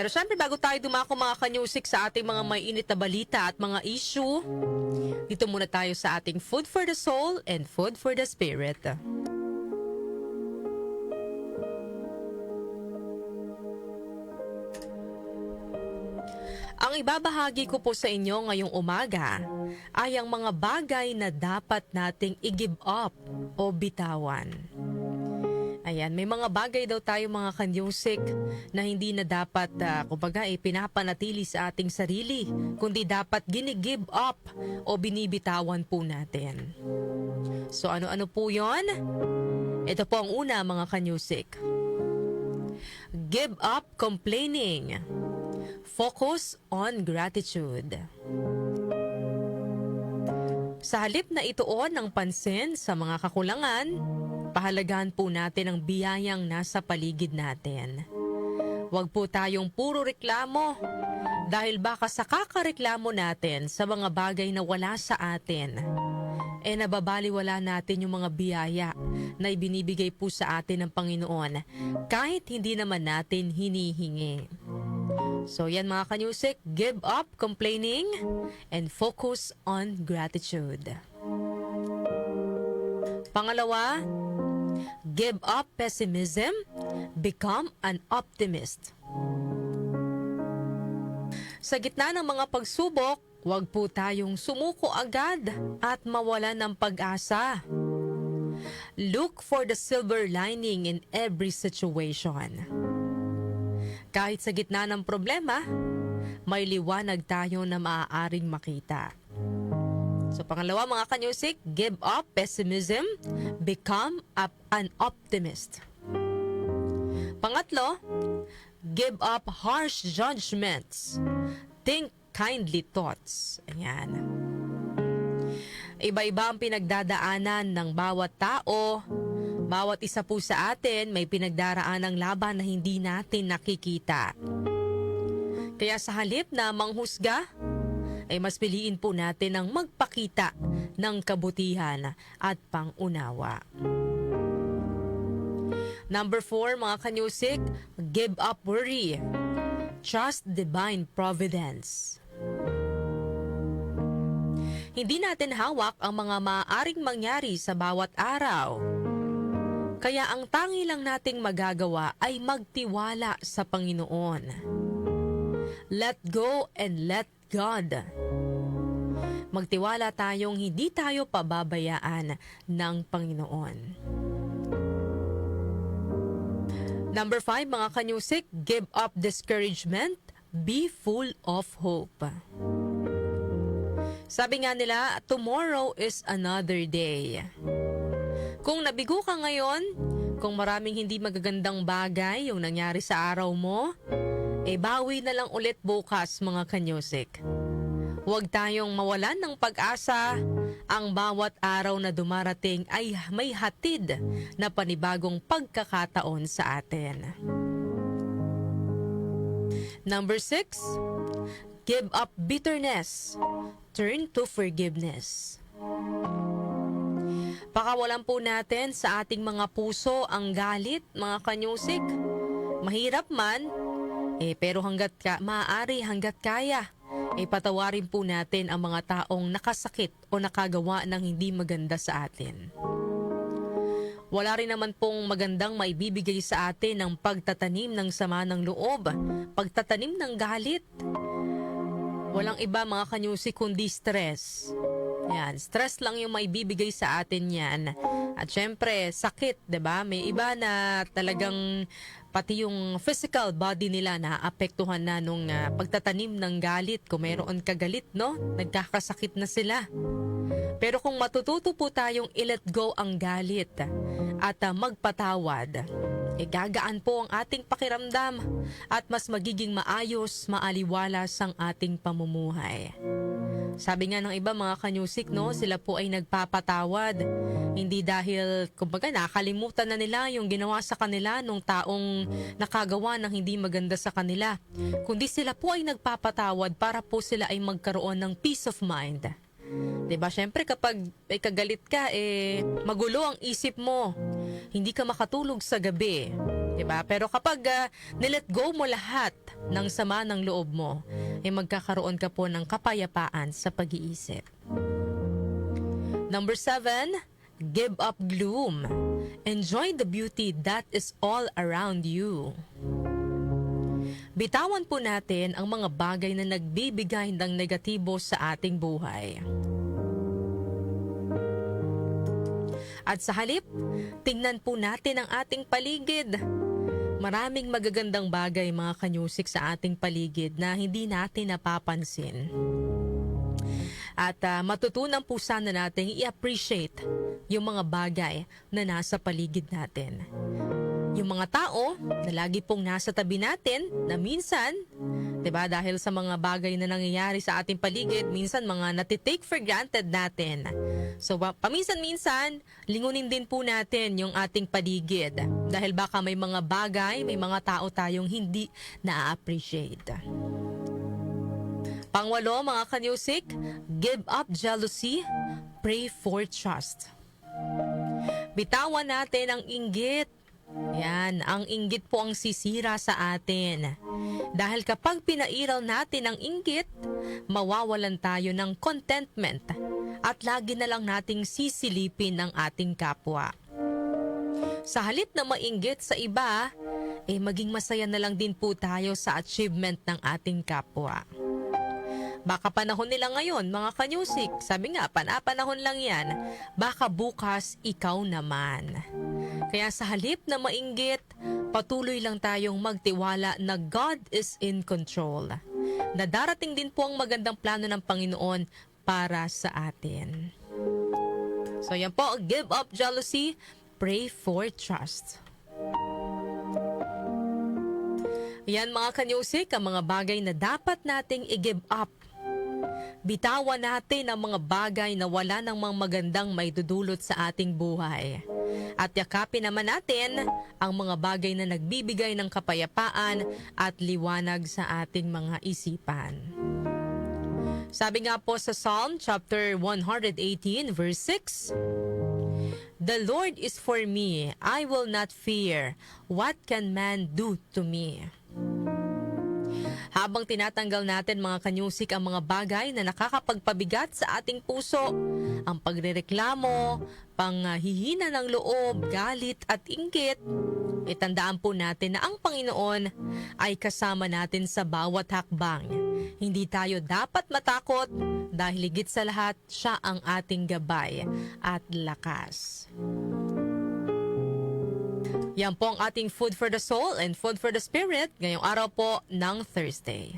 Pero syempre bago tayo dumako mga kanyusik sa ating mga may init na balita at mga issue, dito muna tayo sa ating Food for the Soul and Food for the Spirit. Ang ibabahagi ko po sa inyo ngayong umaga ay ang mga bagay na dapat nating i-give up o bitawan. Ayan, may mga bagay daw tayo mga kanyusik na hindi na dapat, kumbaga, pinapanatili sa ating sarili, kundi dapat gini-give up o binibitawan po natin. So ano-ano po yon? Ito po ang una mga kanyusik. Give up complaining. Focus on gratitude. Sa halip na ituon ng pansin sa mga kakulangan, pahalagahan po natin ang biyayang nasa paligid natin. Huwag po tayong puro reklamo dahil baka sa kakareklamo natin sa mga bagay na wala sa atin, nababaliwala natin yung mga biyaya na ibinibigay po sa atin ng Panginoon kahit hindi naman natin hinihingi. So yan mga kanyusik, give up complaining and focus on gratitude. Pangalawa, give up pessimism, become an optimist. Sa gitna ng mga pagsubok, huwag po tayong sumuko agad at mawala ng pag-asa. Look for the silver lining in every situation. Kahit sa gitna ng problema, may liwanag tayo na maaaring makita. So pangalawa mga kanyusik, give up pessimism, become an optimist. Pangatlo, give up harsh judgments, think kindly thoughts. Ayan. Iba-iba ang pinagdadaanan ng bawat tao. Bawat isa po sa atin may pinagdaraan ng laban na hindi natin nakikita. Kaya sa halip na manghusga, ay mas piliin po natin ang magpakita ng kabutihan at pangunawa. Number 4, mga kanyusik, give up worry. Trust divine providence. Hindi natin hawak ang mga maaaring mangyari sa bawat araw. Kaya ang tangi lang nating magagawa ay magtiwala sa Panginoon. Let go and let God. Magtiwala tayong hindi tayo pababayaan ng Panginoon. Number 5, mga kanyusik, give up discouragement, be full of hope. Sabi nga nila, tomorrow is another day. Kung nabigo ka ngayon, kung maraming hindi magagandang bagay yung nangyari sa araw mo, bawi na lang ulit bukas mga kanyusik. Huwag tayong mawalan ng pag-asa. Ang bawat araw na dumarating ay may hatid na panibagong pagkakataon sa atin. Number 6, give up bitterness. Turn to forgiveness. Pakawalan po natin sa ating mga puso ang galit, mga kanyusik. Mahirap man, pero maaari hanggat kaya, patawarin po natin ang mga taong nakasakit o nakagawa ng hindi maganda sa atin. Wala rin naman pong magandang maibibigay sa atin ang pagtatanim ng sama ng loob, pagtatanim ng galit. Walang iba mga kanyusik kundi stress. Yan, stress lang yung maibibigay sa atin yan. At syempre, sakit, 'di ba? May iba na talagang pati yung physical body nila na apektuhan na nung pagtatanim ng galit. Kung mayroon kagalit, no? Nagkakasakit na sila. Pero kung matututo po tayong i-let go ang galit at magpatawad, gagaan po ang ating pakiramdam at mas magiging maayos, maaliwalas ang ating pamumuhay. Sabi nga ng iba mga kanyusik, no, sila po ay nagpapatawad. Hindi dahil, kumbaga, nakalimutan na nila yung ginawa sa kanila nung taong nakagawa ng hindi maganda sa kanila. Kundi sila po ay nagpapatawad para po sila ay magkaroon ng peace of mind. Diba? Siyempre kapag kagalit ka, magulo ang isip mo. Hindi ka makatulog sa gabi. Diba? Pero kapag nilet go mo lahat ng sama ng loob mo, magkakaroon ka po ng kapayapaan sa pag-iisip. Number 7, give up gloom. Enjoy the beauty that is all around you. Bitawan po natin ang mga bagay na nagbibigay ng negatibo sa ating buhay. At sa halip, tingnan po natin ang ating paligid. Maraming magagandang bagay mga kanyusik sa ating paligid na hindi natin napapansin. At matutunan po sana natin i-appreciate yung mga bagay na nasa paligid natin. Yung mga tao na lagi pong nasa tabi natin na minsan, 'di ba, dahil sa mga bagay na nangyayari sa ating paligid, minsan mga natitake for granted natin. So paminsan-minsan, lingunin din po natin yung ating paligid dahil baka may mga bagay, may mga tao tayong hindi na-appreciate. Pangwalo mga kanyusik, give up jealousy, pray for trust. Bitawan natin ang inggit. Yan, ang inggit po ang sisira sa atin. Dahil kapag pinairal natin ang inggit, mawawalan tayo ng contentment at lagi na lang nating sisilipin ang ating kapwa. Sa halip na mainggit sa iba, maging masaya na lang din po tayo sa achievement ng ating kapwa. Baka panahon nila ngayon, mga kanyusik. Sabi nga, panahon lang yan. Baka bukas, ikaw naman. Kaya sa halip na mainggit, patuloy lang tayong magtiwala na God is in control. Na darating din po ang magandang plano ng Panginoon para sa atin. So yan po, give up jealousy, pray for trust. Yan mga kanyusik, ang mga bagay na dapat nating i-give up. Bitawan natin ang mga bagay na wala nang mga magandang maidudulot sa ating buhay. At yakapin naman natin ang mga bagay na nagbibigay ng kapayapaan at liwanag sa ating mga isipan. Sabi nga po sa Psalm chapter 118 verse 6, "The Lord is for me, I will not fear. What can man do to me?" Habang tinatanggal natin mga kanyusik ang mga bagay na nakakapagpabigat sa ating puso, ang pagrereklamo, panghihina ng loob, galit at inggit, itandaan po natin na ang Panginoon ay kasama natin sa bawat hakbang. Hindi tayo dapat matakot dahil higit sa lahat, siya ang ating gabay at lakas. Yan po ang ating food for the soul and food for the spirit ngayong araw po ng Thursday.